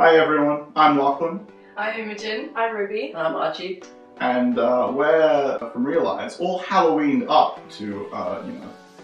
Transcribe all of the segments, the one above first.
Hi everyone, I'm Lachlan. I'm Imogen. I'm Ruby. I'm Archie. And we're from Reelise, all Halloweened up to,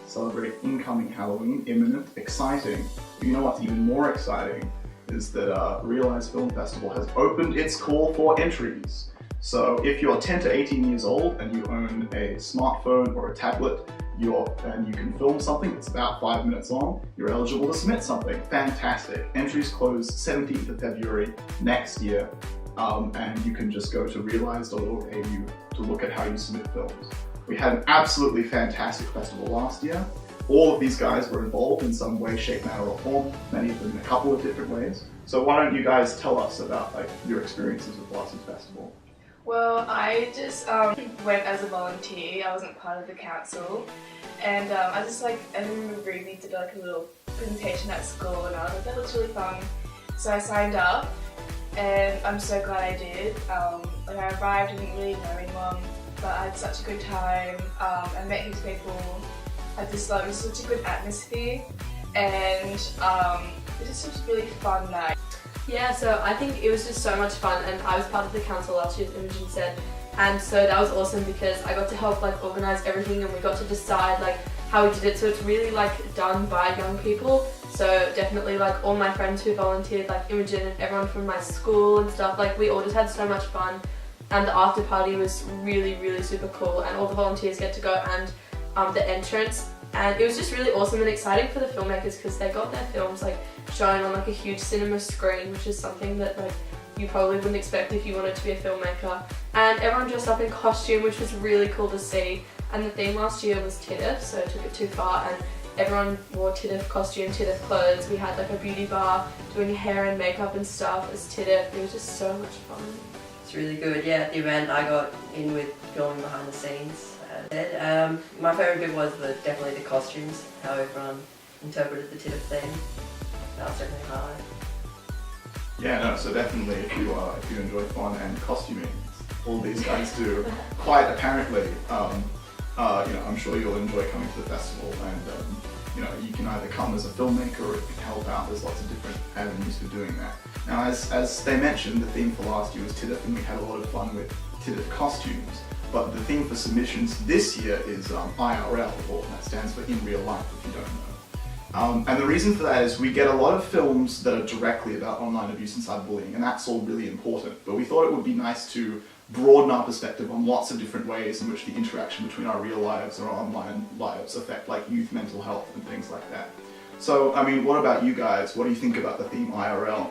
celebrate incoming Halloween, imminent, exciting. But you know what's even more exciting is that Reelise Film Festival has opened its call for entries. So if you're 10 to 18 years old and you own a smartphone or a tablet, and you can film something that's about 5 minutes long, you're eligible to submit something. Fantastic. Entries close 17th of February next year, and you can just go to reelise.org.au to look at how you submit films. We had an absolutely fantastic festival last year. All of these guys were involved in some way, shape, manner or form, many of them in a couple of different ways. So why don't you guys tell us about your experiences with last year's festival? Well, I just went as a volunteer. I wasn't part of the council, and I remember Ruby did a little presentation at school, and I was like, that looks really fun. So I signed up, and I'm so glad I did. I arrived, I didn't really know anyone, but I had such a good time. I met heaps of people. It was such a good atmosphere, and it just was a really fun night. Yeah, so I think it was just so much fun, and I was part of the council last year, as Imogen said, and so that was awesome because I got to help organise everything, and we got to decide how we did it. So it's really done by young people. So definitely all my friends who volunteered, Imogen and everyone from my school and stuff, we all just had so much fun, and the after party was really, really super cool, and all the volunteers get to go, and the entrance. And it was just really awesome and exciting for the filmmakers because they got their films shown on a huge cinema screen, which is something that you probably wouldn't expect if you wanted to be a filmmaker. And everyone dressed up in costume, which was really cool to see. And the theme last year was Tiddif, so I took it too far, and everyone wore Tiddif costume, Tiddif clothes. We had a beauty bar doing hair and makeup and stuff as Tiddif. It was just so much fun. It's really good. Yeah, at the event I got in with filming behind the scenes. My favourite bit was definitely the costumes, how everyone interpreted the Tiddif theme. That was definitely a highlight. Yeah, no, so definitely if you enjoy fun and costuming, all these guys do quite apparently. I'm sure you'll enjoy coming to the festival, and you can either come as a filmmaker or you can help out. There's lots of different avenues for doing that. Now, as they mentioned, the theme for last year was Tiddif, and we had a lot of fun with Tiddif costumes. But the theme for submissions this year is IRL, or that stands for in real life, if you don't know. And the reason for that is we get a lot of films that are directly about online abuse and cyberbullying, and that's all really important. But we thought it would be nice to broaden our perspective on lots of different ways in which the interaction between our real lives and our online lives affect youth mental health and things like that. So, what about you guys? What do you think about the theme IRL?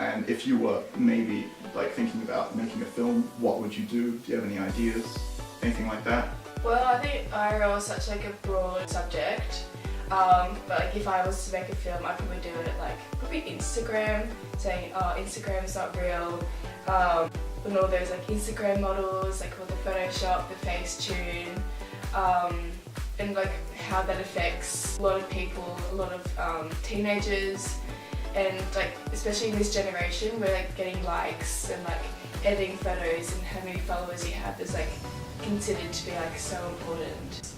And if you were maybe thinking about making a film, what would you do? Do you have any ideas? Anything like that? Well, I think IRL is such a broad subject. But if I was to make a film, I'd probably do it probably Instagram, saying, oh, Instagram is not real. And all those Instagram models, all the Photoshop, the Facetune, and how that affects a lot of people, a lot of teenagers. And especially in this generation, we're getting likes and editing photos, and how many followers you have is considered to be so important.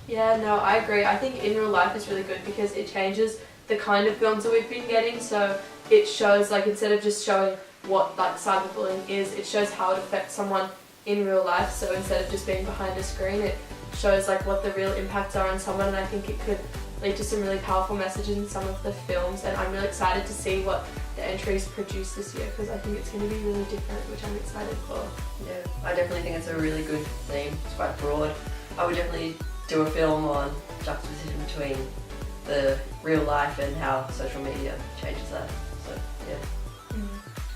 Yeah, no, I agree. I think in real life is really good because it changes the kind of films that we've been getting. So it shows instead of just showing what cyberbullying is, it shows how it affects someone in real life. So instead of just being behind a screen, it shows what the real impacts are on someone, and I think it could lead to some really powerful messages in some of the films, and I'm really excited to see what the entries produce this year because I think it's going to be really different, which I'm excited for. Yeah, I definitely think it's a really good theme. It's quite broad. I would definitely do a film on juxtaposition between the real life and how social media changes that. So, yeah.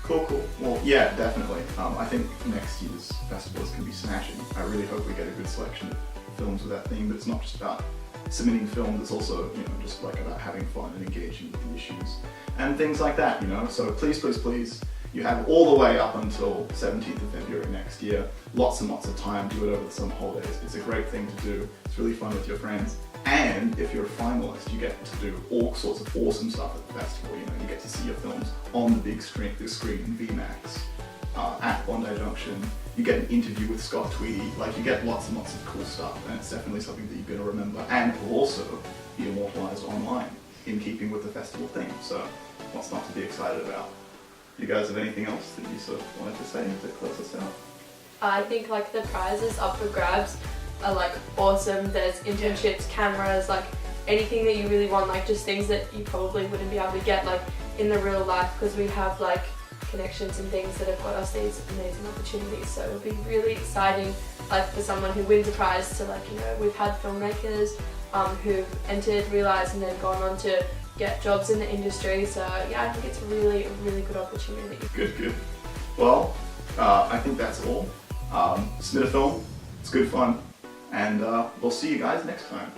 Cool. Well, yeah, definitely. I think next year's festival is going to be smashing. I really hope we get a good selection of films with that theme, but it's not just about submitting films, it's also, just about having fun and engaging with the issues and things like that, So please, you have all the way up until 17th of February next year. Lots and lots of time, do it over the summer holidays. It's a great thing to do. It's really fun with your friends. And if you're a finalist, you get to do all sorts of awesome stuff at the festival. You get to see your films on the big screen in VMAX, at Bondi Junction. You get an interview with Scott Tweedy. You get lots and lots of cool stuff, and it's definitely something that you're going to remember and will also be immortalised online. in keeping with the festival theme. So what's not to be excited about? You guys have anything else that you sort of wanted to say to close us out? I think like the prizes up for grabs are like awesome. There's internships, cameras, like anything that you really want, like just things that you probably wouldn't be able to get like in the real life, because we have like connections and things that have got us these amazing opportunities. So it'll be really exciting, like for someone who wins a prize to, like, you know, we've had filmmakers who've entered Reelise and then gone on to get jobs in the industry. So yeah, I think it's a really good opportunity. Good. Well, I think that's all. Submit a film, it's good fun, and we'll see you guys next time.